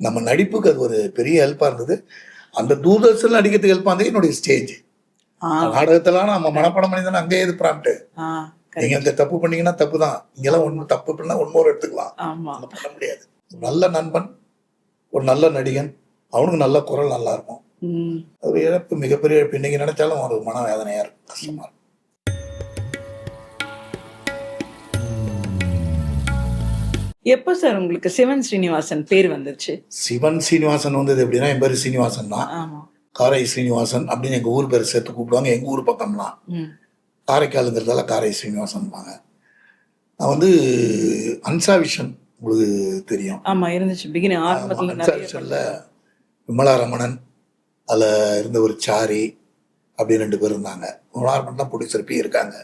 நம்ம நடிப்புக்கு அது ஒரு பெரிய ஹெல்ப்பாக இருந்தது. அந்த தூர்தர்ஷனில் நடிக்கிறதுக்கு ஹெல்ப்பாக இருந்தது என்னுடைய ஸ்டேஜ். நாடகத்தெல்லாம் நம்ம மனப்பாடம் பண்ணி தானே அங்கேயே இது ப்ராம்ப்ட்டு. நீங்கள் இந்த தப்பு பண்ணீங்கன்னா தப்பு தான், இங்கெல்லாம் ஒன்று தப்பு பண்ணால் ஒன்று எடுத்துக்கலாம், நம்ம பண்ண முடியாது. நல்ல நண்பன், ஒரு நல்ல நடிகன், அவனுக்கு நல்ல குரல் நல்லா இருக்கும். ஒரு இழப்பு மிகப்பெரிய இழப்பு. இன்னைக்கு நினைச்சாலும் ஒரு மன வேதனையா இருக்கும், கஷ்டமா இருக்கும். எப்போ சார் உங்களுக்கு சிவன் ஸ்ரீனிவாசன் பேர் வந்துச்சு? சிவன் சீனிவாசன் வந்தது எப்படின்னா, என் பேர் சீனிவாசன் தான். காரை ஸ்ரீனிவாசன் அப்படின்னு எங்க ஊர் பேர் சேர்த்து கூப்பிடுவாங்க. எங்க ஊர் பக்கம்லாம் காரைக்காலுங்கிறதால காரை ஸ்ரீனிவாசன். நான் வந்து அன்சா விஷன் உங்களுக்கு தெரியும். ஆமா, இருந்துச்சு. அன்சா விஷன்ல விமலா ரமணன், அதில் இருந்த ஒரு சாரி அப்படி 2 பேர் இருந்தாங்க. விமலாரமணன் தான் ப்ரொடியூசர் பி இருக்காங்க.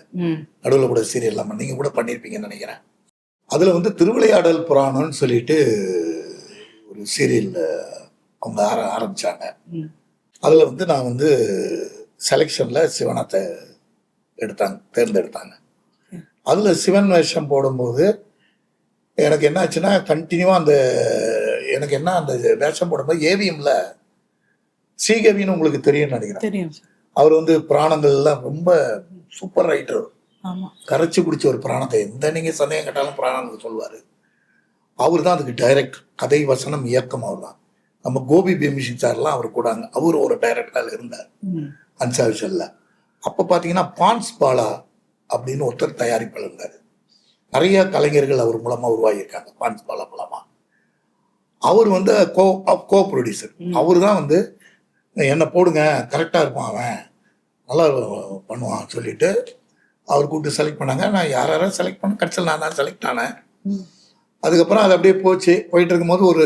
நடுவில் கூட சீரியல்லாம் நீங்க கூட பண்ணியிருப்பீங்கன்னு நினைக்கிறேன். அதில் வந்து திருவிளையாடல் புராணம்னு சொல்லிட்டு ஒரு சீரியல் அவங்க ஆரம்பிச்சாங்க. அதில் வந்து நான் வந்து செலெக்ஷனில் சிவனத்தை தேர்ந்தெடுத்தாங்க. அதில் சிவன் வேஷம் போடும்போது எனக்கு என்ன ஆச்சுன்னா, கண்டினியூவாக அந்த வேஷம் போடும்போது ஏவிஎம்ல ஸ்ரீகவின்னு உங்களுக்கு தெரியும்னு நினைக்கிறேன். அவர் வந்து புராணங்கள்லாம் ரொம்ப சூப்பர் ரைட்டர். கரைச்சி குடிச்ச ஒரு புராணத்தை எந்த நீங்க சந்தேகம் கேட்டாலும் புராணம் சொல்லுவாரு. அவர் தான் அதுக்கு டைரக்ட், கதை வசனம் இயக்கம் அவர் தான். நம்ம கோபி பேமிஷன் சார்லாம் அவர் கூட அவர் ஒரு டைரக்டராக இருந்தார் அன்சா விஷன்ல. அப்போ பார்த்தீங்கன்னா பான்ஸ் பாலா அப்படின்னு ஒருத்தர் தயாரிப்பாளர் இருந்தார். நிறைய கலைஞர்கள் அவர் மூலமா உருவாகியிருக்காங்க. பான்ஸ் பாலா மூலமா அவர் வந்து கோ ப்ரொடியூசர். அவர் தான் வந்து என்னை போடுங்க, கரெக்டாக இருப்பான், அவன் நல்லா பண்ணுவான் சொல்லிட்டு அவர் கூப்பிட்டு செலக்ட் பண்ணாங்க. நான் யாரும் செலக்ட் பண்ண, கடைசியில் நான் தான் செலக்ட் ஆனேன். அதுக்கப்புறம் அது அப்படியே போயிட்டு இருக்கும்போது ஒரு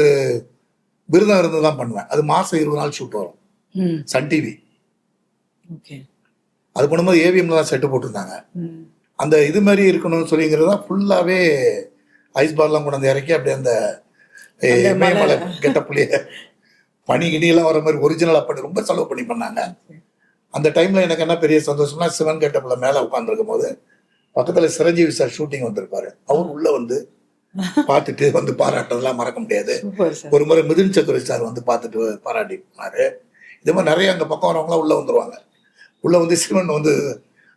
விருதம் இருந்து தான் பண்ணுவேன். அது மாதம் 20 நாள் ஷூட் வரும் சன் டிவி. அது பண்ணும்போது ஏவிஎம்ல தான் செட்டு போட்டிருந்தாங்க. அந்த இது மாதிரி இருக்கணும்னு சொல்லிங்கிறது தான் ஃபுல்லாகவே ஐஸ் பார்லாம் கொண்டு வந்து இறக்கி அப்படியே அந்த மேமலை கெட்டப்புள்ளிய பனி கிணியெல்லாம் வர மாதிரி ஒரிஜினலாக பண்ணி ரொம்ப செலவு பண்ணி பண்ணாங்க. அந்த டைமில் எனக்கு என்ன பெரிய சந்தோஷம்னா, சிவன் கெட்டப்பில் மேலே உட்காந்துருக்கும் போது பக்கத்தில் சிரஞ்சீவி சார் ஷூட்டிங் வந்திருப்பாரு. அவர் உள்ளே வந்து பார்த்துட்டு வந்து பாராட்டுறதுலாம் மறக்க முடியாது. ஒரு முறை மிதுன் சக்கரவர்த்தி சார் வந்து பார்த்துட்டு பாராட்டி போனாரு. இதே மாதிரி நிறைய அங்கே பக்கம் வரவங்களாம் உள்ளே வந்துடுவாங்க. உள்ளே வந்து சிவன் வந்து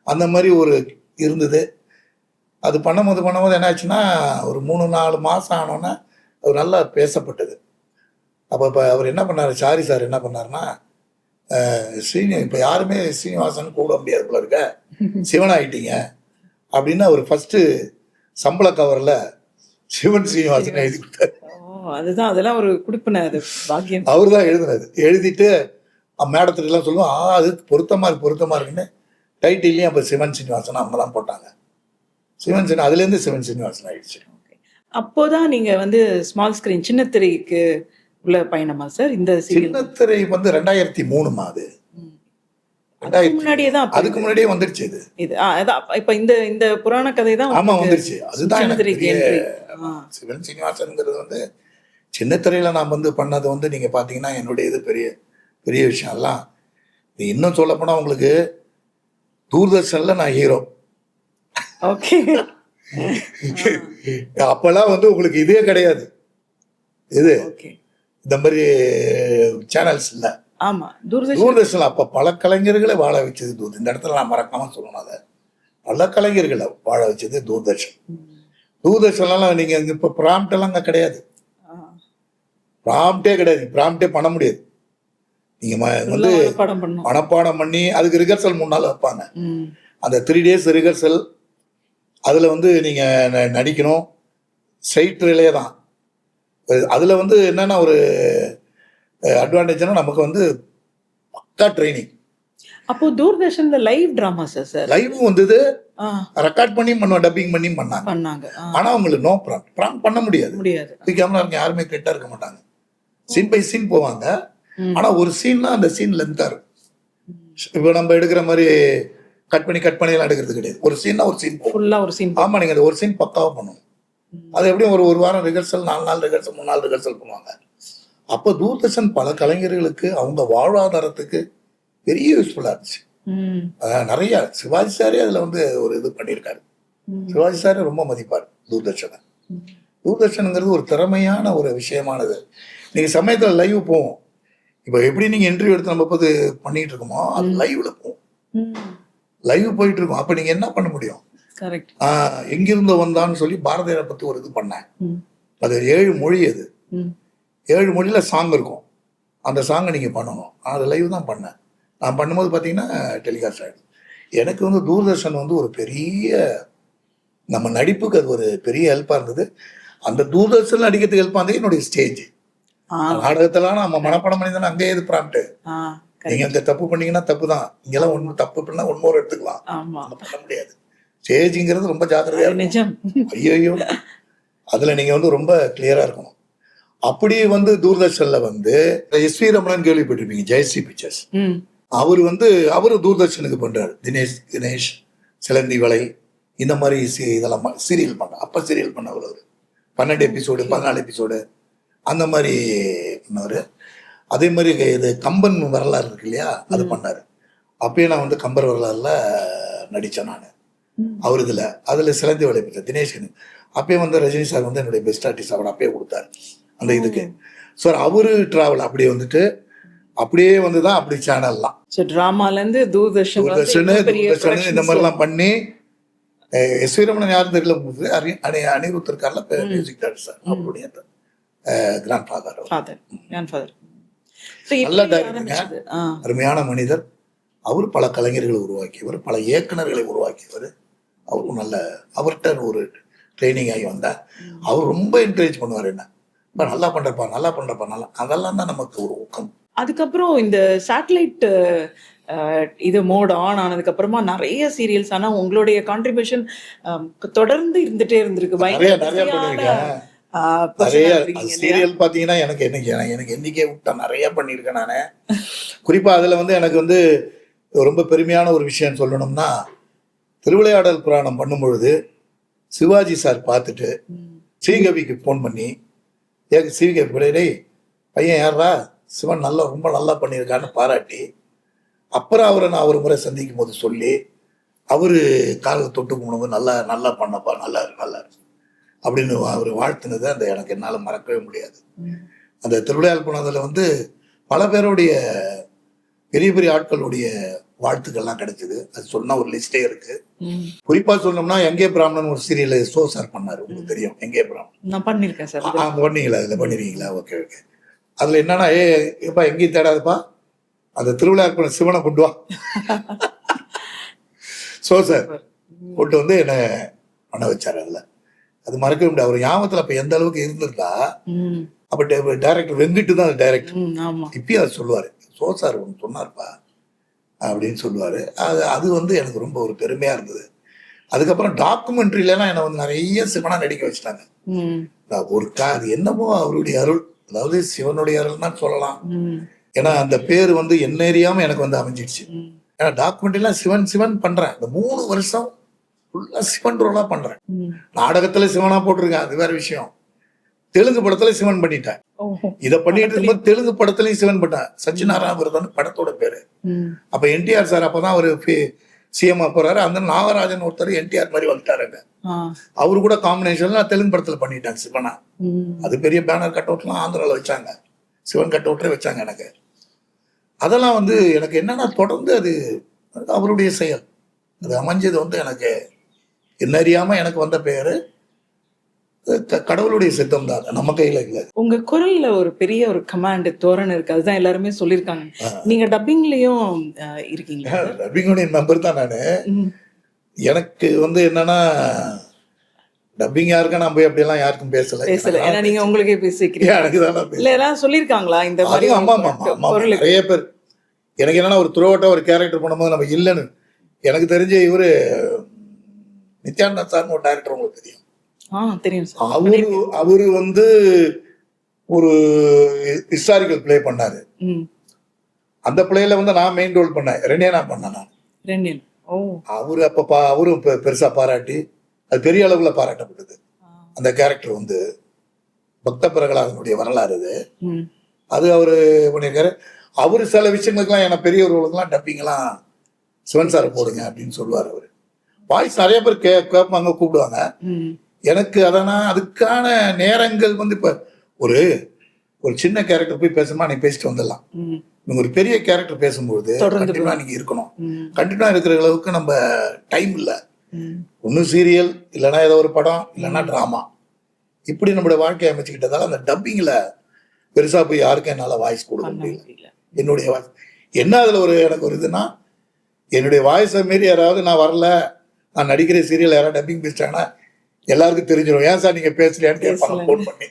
அந்த மாதிரி ஒரு இருந்தது. அது பண்ணும்போது என்ன ஆச்சுன்னா, ஒரு 3-4 மாதம் ஆனோன்னா அவர் நல்லா பேசப்பட்டது. அப்போ இப்போ அவர் என்ன பண்ணார், சாரி சார் என்ன பண்ணாருன்னா, இப்போ யாருமே ஸ்ரீனிவாசன் கூட முடியாது போல இருக்க, சிவன் ஆகிட்டீங்க அப்படின்னு அவர் ஃபர்ஸ்ட் சம்பள கவரில் சிவன் ஸ்ரீனிவாசன் எழுதி கொடுத்தாரு. அதுதான், அதெல்லாம் ஒரு குடுப்பினது பாக்கியம். அவர் தான் எழுதுனது. எழுதிட்டு மேடத்துக்கு எல்லாம் சொல்லுவோம், அது பொருத்தமா இருக்குன்னு டைட்டில்லையும் அப்போ சிவன் சீனிவாசன் அவங்க தான் போட்டாங்க. சிவன் சீனி அதுலேருந்து சிவன் சீனிவாசன் ஆயிடுச்சு. அப்போதான் நீங்க வந்து ஸ்மால் ஸ்கிரீன் சின்ன திரைக்கு உள்ள பயணமா சார்? இந்த சின்ன திரை வந்து 2003 அது. அதுக்கு முன்னாடியே வந்துருச்சு இது. இப்ப இந்த புராண கதை தான் ஆமா வந்துருச்சு. அதுதான் சிவன் சீனிவாசன்ங்கிறது வந்து சின்ன திரையில நான் வந்து பண்ணது வந்து நீங்க பாத்தீங்கன்னா என்னுடைய இது பெரிய பெரிய விஷயம். எல்லாம் இன்னும் சொல்ல போனா உங்களுக்கு தூர்தர்ஷன்ல நான் ஹீரோ. அப்பெல்லாம் வந்து உங்களுக்கு இதே கிடையாது. இது இந்த மாதிரி சேனல்ஸ் இல்ல. தூர்தர்ஷன்ல அப்ப பல கலைஞர்களை வாழ வச்சது இந்த இடத்துல நான் மறக்காம சொல்லணும். அதை பல கலைஞர்களை வாழ வச்சது தூர்தர்ஷன். தூர்தர்ஷன்லாம் நீங்க இப்ப ப்ராம்ப்ட் எல்லாம் அங்க கிடையாது. ப்ராம்ப்டே கிடையாது. ப்ராம்ப்டே பண்ண முடியாது. நீங்க வந்து மனப்பாடம் பண்ணி அதுக்கு ரிஹர்சல் 3 நாள் வைப்பாங்க. அந்த 3 days ரிஹர்சல். அதுல வந்து நீங்க நடிக்கணும். ஸ்ட்ரைட்லே தான். அதுல வந்து என்னன்னா ஒரு அட்வான்டேஜ்னா நமக்கு வந்து பக்கா ட்ரைனிங். அப்போ தூர்தர்ஷன்ல லைவ் டிராமாஸ் சார்? லைவ் வந்தது, ரெக்கார்ட் பண்ணி பண்ணுவோம், டப்பிங் பண்ணி பண்ணாங்க. ஆனா உங்களுக்கு நோ ப்ராம்ப்ட் பண்ண முடியாது. கேமரா இருக்க யாருமே கிட்ட இருக்க மாட்டாங்க. சீன் பை சீன் போவாங்க. ஆனா ஒரு சீன்னா அந்த சீன் லென்த்தா இருக்கும். இப்போ நம்ம எடுக்கிற மாதிரி கட் பண்ணி எல்லாம் எடுக்கிறது கிடையாது. ஒரு சீன்னா ஒரு சீன் ஃபுல்லா ஒரு சீன். ஆமா, நீங்க ஒரு சீன் பக்காவா பண்ணணும். அது எப்படியும் ஒரு வாரம் ரிஹர்சல், 4 நாள் ரிஹர்சல், 3 நாள் ரிஹர்சல் பண்ணுவாங்க. அப்போ தூர்தர்ஷன் பல கலைஞர்களுக்கு அவங்க வாழ்வாதாரத்துக்கு பெரிய யூஸ்ஃபுல்லா இருந்துச்சு. நிறைய சிவாஜி சாரே அதுல வந்து ஒரு இது பண்ணியிருக்காரு. சிவாஜி சாரே ரொம்ப மதிப்பார் தூர்தர்ஷனை. தூர்தர்ஷனுங்கிறது ஒரு திறமையான ஒரு விஷயமானது. நீங்கள் சமயத்தில் லைவ் போவோம். இப்போ எப்படி நீங்கள் இன்டர்வியூ எடுத்து நம்ம பார்த்து பண்ணிட்டு இருக்கோமோ அது லைவ்ல போவோம். லைவ் போயிட்டு இருக்கோம். அப்போ நீங்கள் என்ன பண்ண முடியும்? கரெக்ட். எங்கிருந்து வந்தான்னு சொல்லி பாரதியாரை பற்றி ஒரு இது பண்ணேன். அது 7 மொழி. அது 7 மொழியில் சாங் இருக்கும். அந்த சாங்கை நீங்கள் பண்ணணும். அது லைவ் தான் பண்ணேன். நான் பண்ணும்போது பார்த்தீங்கன்னா டெலிகாஸ்ட் ஆகிடும். எனக்கு வந்து தூர்தர்ஷன் வந்து ஒரு பெரிய நம்ம நடிப்புக்கு அது ஒரு பெரிய ஹெல்ப்பாக இருந்தது. அந்த தூர்தர்ஷன் நடிக்கிறதுக்கு ஹெல்ப்பாக இருந்தது என்னுடைய ஸ்டேஜ். நாடகத்தெல்லாம் நம்ம மனப்படம் பண்ணி தானே அங்கேயே இது பிரான்ட்டு. நீங்கள் அங்கே தப்பு பண்ணீங்கன்னா தப்பு தான். இங்கெல்லாம் ஒன்று தப்பு பண்ணால் ஒன்று எடுத்துக்கலாம். அங்கே பண்ண முடியாது. ஸ்டேஜுங்கிறது ரொம்ப ஜாக்கிரதையாக நிஜம். ஐயோ அதில் நீங்கள் வந்து ரொம்ப கிளியராக இருக்கணும். அப்படி வந்து தூர்தர்ஷனில் வந்து எஸ்வி ரமணன் கேள்விப்பட்டிருப்பீங்க, ஜெயஸ்ரீ பிக்சர்ஸ். அவர் வந்து அவரு தூர்தர்ஷனுக்கு பண்றாரு. தினேஷ் சிலந்தி வலை இந்த மாதிரி இதெல்லாம் சீரியல் பண்ண. அப்போ சீரியல் பண்ணவர் அவர் 12 எபிசோடு 14 எபிசோடு அந்த மாதிரி பண்ணவர். அதே மாதிரி இது கம்பன் வரலாறு இருக்கு இல்லையா, அது பண்ணாரு. அப்பயே நான் வந்து கம்பர் வரலாறுல நடித்தேன் நான். அவர் அதில் சிலந்தி வலை பெற்ற தினேஷன். அப்பயே வந்து ரஜினி சார் வந்து என்னுடைய பெஸ்ட் ஆர்டிஸ்ட் அவர் அப்பயே கொடுத்தாரு அந்த இதுக்கு. ஸோ அவரு டிராவல் அப்படியே வந்துட்டு அப்படியே வந்து தான் அப்படி சேனல்லாம். ஸோ ட்ராமாலேருந்து தூர்தர்ஷன் இந்த மாதிரிலாம் பண்ணி எஸ் வி ரமணன் யாரும் தெரியல, அனிருத் இருக்கார்ல மியூசிக் டைரக்டர், அவருடைய கிராண்ட் ஃபாதர். நல்ல டைரக்டருங்க, அருமையான மனிதர். அவர் பல கலைஞர்களை உருவாக்கியவர், பல இயக்குநர்களை உருவாக்கியவர். அவருக்கும் நல்ல அவர்கிட்ட ஒரு ட்ரைனிங் ஆகி வந்தேன். அவர் ரொம்ப என்கரேஜ் பண்ணுவார் என்ன, நல்லா பண்றப்பா நல்லா பண்றப்பா நல்லா. அதெல்லாம் தான் நமக்கு ஒரு ஊக்கம். அதுக்கப்புறம் இந்த சேட்டலைட் இது மோட் ஆன் ஆனதுக்கு அப்புறமா நிறைய சீரியல்ஸ், ஆனா உங்களுடைய கான்ட்ரிபியூஷன் தொடர்ந்து இருந்துட்டே இருந்திருக்கு. நிறைய சீரியல் பாத்தீங்கன்னா எனக்கு என்னைக்கே விட்டா நிறைய பண்ணியிருக்கேன் நானு. குறிப்பா அதுல வந்து எனக்கு வந்து ரொம்ப பெருமையான ஒரு விஷயம் சொல்லணும்னா, திருவிளையாடல் புராணம் பண்ணும்பொழுது சிவாஜி சார் பார்த்துட்டு ஸ்ரீகவிக்கு ஃபோன் பண்ணி ஸ்ரீகவி டேய் பையன் யாரா சிவன் நல்லா ரொம்ப நல்லா பண்ணியிருக்கான்னு பாராட்டி, அப்புறம் அவரை நான் ஒரு முறை சந்திக்கும் போது சொல்லி அவரு காலில் தொட்டு போனவங்க நல்லா நல்லா பண்ணப்பா நல்லா இருக்கு அப்படின்னு அவர் வாழ்த்துனது அந்த எனக்கு என்னால் மறக்கவே முடியாது. அந்த திருவிளையாடல் புராணத்தில் வந்து பல பேருடைய பெரிய பெரிய ஆட்களுடைய வாழ்த்துக்கள்லாம் கிடைச்சது. அது சொன்னா ஒரு லிஸ்டே இருக்கு. குறிப்பா சொன்னோம்னா எங்கே பிராமணன் ஒரு சீரியல் சோ சார் பண்ணாரு, உங்களுக்கு தெரியும் எங்கே பிராமணன். நான் பண்ணிருக்கேன் சார். பண்ணீங்களா? அதுல பண்ணிருக்கீங்களா? Okay okay. அதுல என்னன்னா ஏப்பா எங்கேயும் தேடாதுப்பா, அந்த திருவிழா சிவனை கொண்டு வா சோ சார் கொண்டு வந்து என்ன பண்ண வச்சாரு. அதுல அது மறக்கவே முடியாது. அவர் ஞாபகத்துல அப்ப எந்த அளவுக்கு இருந்திருந்தா, அப்ப டைரக்டர் வெங்கிட்டு தான் அது டைரக்டர். இப்பயும் அது சொல்லுவாரு, சோ சார் ஒன்று சொன்னார்ப்பா அப்படின்னு சொல்லுவாரு. அது வந்து எனக்கு ரொம்ப ஒரு பெருமையா இருந்தது. அதுக்கப்புறம் டாக்குமெண்ட்ரிலாம் என்னை வந்து நிறைய சிவனா நடிக்க வச்சுட்டாங்க. ஒரு அது என்னமோ அவருடைய அருள், அதாவது சிவனுடைய அருள் தான் சொல்லலாம். ஏன்னா அந்த பேர் வந்து என்ன அறியாம எனக்கு வந்து அமைஞ்சிடுச்சு. ஏன்னா டாக்குமெண்ட்ரிலாம் சிவன் சிவன் பண்றேன். இந்த 3 வருஷம் ஃபுல்லா சிவன் ரோலா பண்றேன். நாடகத்துல சிவனா போட்டிருக்கேன், அது வேற விஷயம். தெலுங்கு படத்துல சிவன் பண்ணிட்டேன். இதை பண்ணிட்டு இருக்கும்போது தெலுங்கு படத்துலயும் சிவன் பண்ணேன். சச்சினாராயணன் படத்தோட பேரு. அப்ப என்டிஆர் சார் அப்பதான் ஒரு சிஎம்ஆ போறாரு. அந்த நாகராஜன் ஒருத்தர் என்டிஆர் மாதிரி வந்துட்டாருங்க. அவரு கூட காம்பினேஷன்ல நான் தெலுங்கு படத்துல பண்ணிட்டேன் சிவனா. அது பெரிய பேனர் கட் அவுட்லாம் ஆந்திரால வச்சாங்க, சிவன் கட் அவுட்டே வச்சாங்க எனக்கு. அதெல்லாம் வந்து எனக்கு என்னன்னா தொடர்ந்து அது அவருடைய செயல். அது அமைஞ்சது வந்து எனக்கு என்ன அறியாம எனக்கு வந்த பேரு கடவுளுடைய சித்தம் தான், நம்ம கையில இல்ல. உங்க குரல்ல ஒரு பெரிய ஒரு கமாண்ட் தோரணை இருக்கு, அதுதான் எல்லாருமே சொல்லியிருக்காங்க. நீங்க டப்பிங்லயும் இருக்கீங்க? டப்பிங்குடைய மெம்பர் தான் நானு. எனக்கு வந்து என்னன்னா டப்பிங் யாருக்கும் நான் போய் அப்படியெல்லாம் யாருக்கும் பேசல. ஏன்னா நீங்க உங்களுக்கே பேசிக்கிறீங்க. எனக்கு தான் இல்ல எல்லாம் சொல்லியிருக்காங்களா இந்த மாதிரி? நிறைய பேர். எனக்கு என்னன்னா ஒரு துரோட்டா ஒரு கேரக்டர் பண்ணும்போது நம்ம இல்லைன்னு எனக்கு தெரிஞ்ச இவரு நித்யானந்தா சார்னு ஒரு டைரக்டர் உங்களுக்கு தெரியும். அவரு வந்து ஒரு ஹிஸ்டாரிக்கல் பிளே பண்ணாரு. அந்த பிளேல வந்து நான் மெயின் ரோல் பண்ணேன், ரெண்டே நான் பண்ணேன் நான். அவரு அப்ப அவரும் பெருசா பாராட்டி அது பெரிய அளவுல பாராட்டப்பட்டது. அந்த கேரக்டர் வந்து பக்த பிரகலாதனுடைய வரலாறு அது அவரு பண்ணியிருக்காரு. அவரு சில விஷயங்களுக்கெல்லாம் என்ன பெரிய ரோலுக்கெல்லாம் டப்பிங்கெல்லாம் சிவன் சாரை போடுங்க அப்படின்னு சொல்லுவார். அவரு வாய்ஸ் நிறைய பேர் கேட்பாங்க, கூப்பிடுவாங்க. எனக்கு அதனா அதுக்கான நேரங்கள் வந்து இப்ப ஒரு சின்ன கேரக்டர் போய் பேசணுமா நீ பேசிட்டு வந்துடலாம். ம். நீங்க ஒரு பெரிய கேரக்டர் பேசும்போது தொடர்ந்து கண்டிப்பா நீங்க இருக்கணும். ம். கண்டிப்பா இருக்கிற அளவுக்கு நம்ம டைம் இல்ல. ம். ஒண்ணு சீரியல், இல்லைன்னா ஏதோ ஒரு படம், இல்லைன்னா டிராமா. இப்படி நம்மளுடைய வாழ்க்கையை அமைச்சுக்கிட்டதால அந்த டப்பிங்ல பெருசா போய் யாருக்கும் என்னால வாய்ஸ் கொடுக்க பண்ண முடியல. முடியல. என்னுடைய வாய்ஸ் என்ன அதுல ஒரு எனக்கு ஒரு இதுன்னா, என்னுடைய வாய்ஸை மீறி யாராவது நான் வரல, நான் நடிக்கிற சீரியல் யாராவது டப்பிங் பேசிட்டாங்கன்னா எல்லாருக்கும் தெரிஞ்சிடும். ஏன் சார் நீங்க பேசலையான்னு கேட்பாங்க பேசல. ஃபோன் பண்ணி.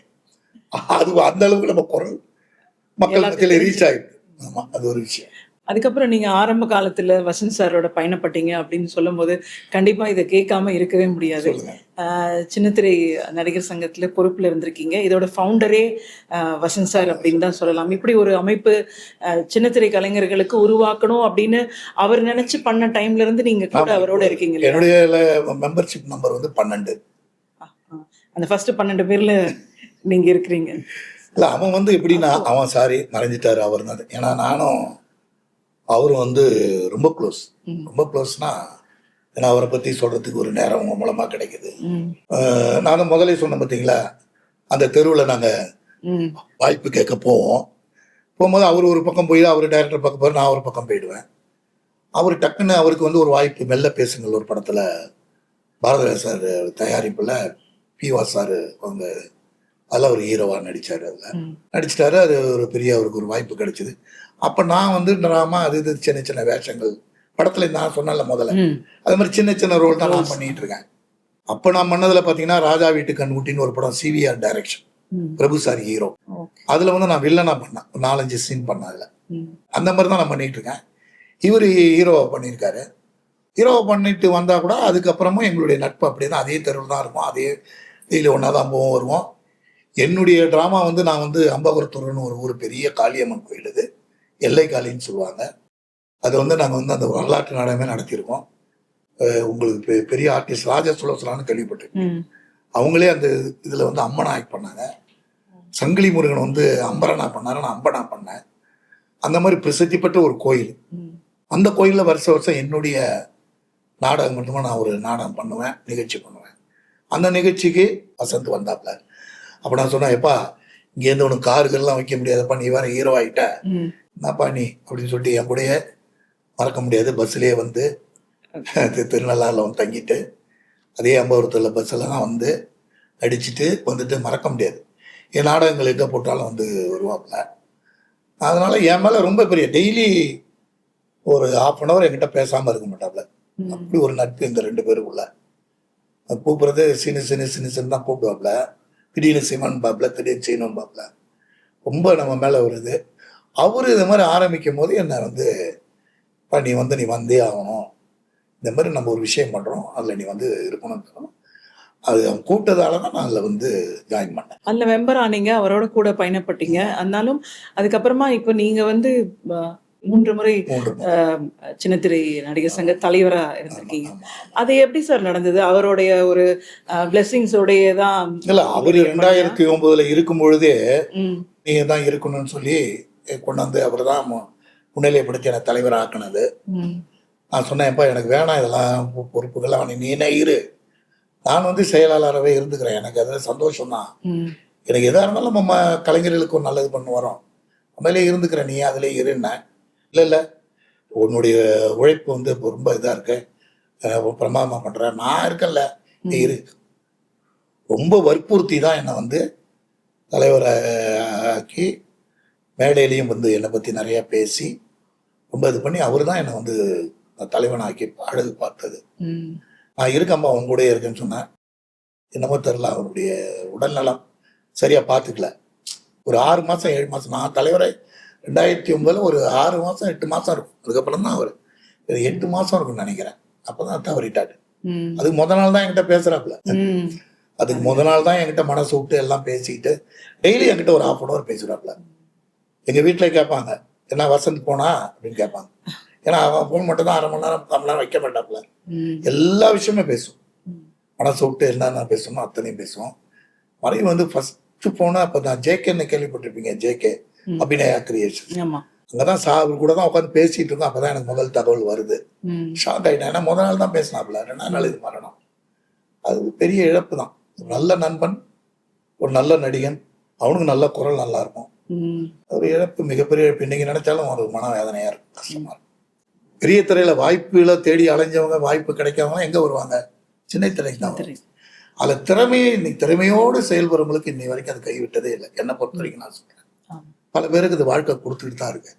அது அந்த அளவுக்கு நம்ம குரல் மக்கள் எல்லாத்துக்கும் மத்தியில ரீச் ஆயிடுது. ஆமா, அது ஒரு விஷயம். அதுக்கப்புறம் நீங்க ஆரம்ப காலத்துல வசந்த் சாரோட பயணப்பட்டீங்க அப்படின்னு சொல்லும்போது கண்டிப்பா இதை கேட்காம இருக்கவே முடியாது. சொல்லுங்க. சின்னத்திரை நடிகர் சங்கத்துல பொறுப்புல இருந்திருக்கீங்க. இதோட ஃபவுண்டரே வசந்த் சார் அப்படின்னு தான் சொல்லலாம். இப்படி ஒரு அமைப்பு சின்னத்திரை கலைஞர்களுக்கு உருவாக்கணும் அப்படின்னு அவர் நினைச்சு பண்ண டைம்ல இருந்து நீங்க கூட அவரோட இருக்கீங்க இல்லையா? என்னுடைய மெம்பர்ஷிப் நம்பர் வந்து 12. அந்த ஃபர்ஸ்ட் 12 பேர்ல நீங்க இருக்கிறீங்க. இல்ல அவன் வந்து எப்படின்னா, அவன் சாரி மறைஞ்சிட்டாரு அவர் தான். ஏன்னா நானும் அவரும் வந்து ரொம்ப க்ளோஸ். ரொம்ப க்ளோஸ்னா ஏன்னா அவரை பத்தி சொல்றதுக்கு ஒரு நேரம் உங்க மூலமா கிடைக்குது. ம். நானும் முதலே சொன்னேன் பார்த்தீங்களா, அந்த தெருவில் நாங்க ம். வாய்ப்பு கேட்க போகும்போது அவர் ஒரு பக்கம் போய் அவர் டைரக்டர் பக்கம் போய் நான் ஒரு பக்கம் போயிடுவேன். அவர் டக்குன்னு அவருக்கு வந்து ஒரு வாய்ப்பு மெல்ல பேசுங்கள் ஒரு படத்துல பாரதிராஜா சார் தயாரிப்புல பி.வா சார் அவங்க அதில் ஒரு ஹீரோவா நடிச்சாரு. அதில் ம். நடிச்சிட்டாரு. அது ஒரு பெரிய அவருக்கு ஒரு வாய்ப்பு கிடைச்சிது. அப்போ நான் வந்து ட்ராமா அது இது சின்ன சின்ன வேஷங்கள் படத்துல நான் சொன்னேன்ல முதல்ல, ம். அது மாதிரி சின்ன சின்ன ரோல் தான் நான் பண்ணிட்டு இருக்கேன். அப்போ நான் பண்ணதுல பார்த்தீங்கன்னா ராஜா வீட்டு கண்குட்டின்னு ஒரு படம் சிவிஆர் டைரக்ஷன், ம். பிரபு சார் ஹீரோ. ஓகே. அதுல வந்து நான் வில்லனா பண்ணேன். ஒரு 4-5 சீன் பண்ணேன் அதுல. ம். அந்த மாதிரி தான் நான் பண்ணிட்டு இருக்கேன். இவர் ஹீரோவை பண்ணியிருக்காரு. ஹீரோவை பண்ணிட்டு வந்தா கூட அதுக்கப்புறமும் எங்களுடைய நட்பு அப்படியே தான், அதே தெருவில் தான் இருக்கும். அதே இதில் ஒன்றா தான் போவோம் வருவோம். என்னுடைய ட்ராமா வந்து நான் வந்து அம்பாபுரத்தூர்னு ஒரு ஊர், பெரிய காளியம்மன் கோயில், இது எல்லை காளின்னு சொல்லுவாங்க. அது வந்து நாங்கள் வந்து அந்த வரலாற்று நாடகமே நடத்தியிருக்கோம். உங்களுக்கு பெரிய ஆர்டிஸ்ட் ராஜா சுலோசலான்னு கேள்விப்பட்டிருக்கேன். ம். அவங்களே அந்த இதில் வந்து அம்மனா ஆக்ட் பண்ணாங்க. சங்கிலி முருகன் வந்து அம்பரனா பண்ணாரு, நான் அம்பனா பண்ணேன். அந்த மாதிரி பிரசித்தி பெற்ற ஒரு கோயில். ம். அந்த கோயிலில் வருஷம் என்னுடைய நாடகம் மட்டுமா நான் ஒரு நாடகம் பண்ணுவேன், நிகழ்ச்சி பண்ணுவேன். அந்த நிகழ்ச்சிக்கு வசந்த் வந்தாப்ல. அப்போ நான் சொன்னேன், எப்பா இங்கேருந்து உனக்கு காருக்கெல்லாம் வைக்க முடியாதப்பா, நீ வேற ஹீரோ ஆகிட்ட, ம். என்னப்பா நீ அப்படின்னு சொல்லிட்டு என் கூடயே மறக்க முடியாது பஸ்ஸுலேயே வந்து திருநள்ளாறில் வந்து தங்கிட்டு அதே அம்பாபுரத்தில் பஸ்ஸெல்லாம் வந்து அடிச்சுட்டு வந்துட்டு மறக்க முடியாது. என் நாடகங்கள் எங்கே போட்டாலும் வந்து வருவாப்புல. அதனால என் மேலே ரொம்ப பெரிய டெய்லி ஒரு 1/2 hour என்கிட்ட பேசாமல் இருக்க மாட்டாப்புல. ம். அப்படி ஒரு நட்பு இந்த 2 பேருக்குள்ள. கூப்பிடுறது சின்ன தான் கூப்பிடுவாப்புல. திடீர்னு சிவன் பாப்புல, திடீர்னு சீனன் பாப்புல. ரொம்ப நம்ம மேலே வருது. அவரு இது மாதிரி ஆரம்பிக்கும் போது என்னை வந்து நீ வந்தே ஆகணும், இந்த மாதிரி நம்ம ஒரு விஷயம் பண்ணுறோம், அதில் நீ வந்து இருக்கணும்னு சொல்லணும். அது அவன் கூப்பிட்டதால தான் நான் அதில் வந்து ஜாயின் பண்ணேன். அதுல மெம்பர் ஆனீங்க, அவரோட கூட பயணப்பட்டீங்க. ஆனாலும் அதுக்கப்புறமா இப்போ நீங்க வந்து 3 முறை 3 சின்னத்திரை நடிகர் சங்க தலைவரா இருந்திருக்கீங்க. ஆமா. அது எப்படி சார் நடந்தது? அவருடைய ஒரு பிளெஸிங்ஸோடைய தான்? இல்லை, அவர் 2009 இருக்கும் பொழுதே ம். நீங்கள் தான் இருக்கணும்னு சொல்லி கொண்டாந்து அவர் தான் முன்னிலைப்படுத்தி எனக்கு தலைவராக ஆக்கினது. ம். நான் சொன்னேன்ப்பா எனக்கு வேணாம் இதெல்லாம் பொறுப்புகள்லாம், நீ என்ன இரு, நான் வந்து செயலாளராகவே இருந்துக்கிறேன், எனக்கு அது சந்தோஷம்தான். ம். எனக்கு எதாக இருந்தாலும் நம்ம கலைஞர்களுக்கு ஒரு நல்லது பண்ண வரோம், அதிலே இருந்துக்கிறேன், நீ அதிலே இருன்னேன். இல்லை உன்னுடைய உழைப்பு வந்து இப்போ ரொம்ப இதாக இருக்கு, பிரமாதமாக பண்ணுறேன், நான் இருக்கேன்ல, நீ இரு. ரொம்ப வற்புறுத்தி தான் என்னை வந்து தலைவரை ஆக்கி மேடையிலையும் வந்து என்னை பற்றி நிறையா பேசி ரொம்ப இது பண்ணி அவர் தான் என்னை வந்து தலைவனாக்கி அழகு பார்த்தது. ம். நான் இருக்கேம்மா உங்க கூட இருக்கேன்னு சொன்னேன். என்னமோ தெரில, அவருடைய உடல்நலம் சரியா பார்த்துக்கல. ஒரு 6 மாதம் 7 மாதம் நான் தலைவரை 2009 ஒரு 6 மாதம் 8 மாதம் இருக்கும். அதுக்கப்புறம் தான் அவர் 8 மாதம் இருக்கும்னு நினைக்கிறேன். அப்போ தான் தவறிட்டாரு. ம். அதுக்கு முத நாள் தான் என்கிட்ட பேசுகிறாப்புல. ம். அதுக்கு முத நாள் தான் என்கிட்ட மனசு விட்டு எல்லாம் பேசிக்கிட்டு டெய்லி என்கிட்ட ஒரு 1/2 hour பேசுகிறாப்புல. எங்கள் வீட்டில் கேட்பாங்க, என்ன வசந்த் போனா அப்படின்னு கேட்பாங்க. ஏன்னா அவன் ஃபோன் மட்டும் தான் 1/2 மணி நேரம் 1/2 மணி நேரம் வைக்க மாட்டாப்புல. ம். எல்லா விஷயமே பேசும். ம். மனசு விட்டு என்னென்ன பேசணுமோ அத்தனையும் பேசுவோம். மறுபடியும் வந்து ஃபஸ்ட்டு போனால் அப்போ நான் ஜேகேன்னு கேள்விப்பட்டிருப்பீங்க, ஜேகே ம். அபிநயா கிரியேஷன். ஆமா. அங்கே தான் அவர் கூட தான் உட்காந்து பேசிகிட்டு இருக்கோம். அப்போ தான் எனக்கு முதல் தகவல் வருது. ம். ஷாக் ஆகிட்டேன். ஏன்னா முதல் நாள் தான் பேசினாப்புல, 2ஆம் நாள் இது மரணம். அது பெரிய இழப்பு தான். ஒரு நல்ல நண்பன், ஒரு நல்ல நடிகன், அவனுக்கு நல்ல குரல் நல்லா இருக்கும். ஒரு இழப்பு, மிகப்பெரிய இழப்பு. இன்னைக்கு நினைச்சாலும் ஒரு மனவேதனையா இருக்கு, கஷ்டமா இருக்கு. பெரிய திரையில வாய்ப்புகளை தேடி அலைஞ்சவங்க, வாய்ப்பு கிடைக்காம எங்க வருவாங்க? சின்ன திரைக்கு தான் வருவாங்க. அதுல திறமையை, இன்னைக்கு திறமையோடு செயல்படுறவங்களுக்கு இன்னை வரைக்கும் அது கைவிட்டதே இல்லை. என்னை பொறுத்த வரைக்கும் நான் சொல்றேன். பல பேருக்கு இது வாழ்க்கை கொடுத்துட்டு தான் இருக்கு.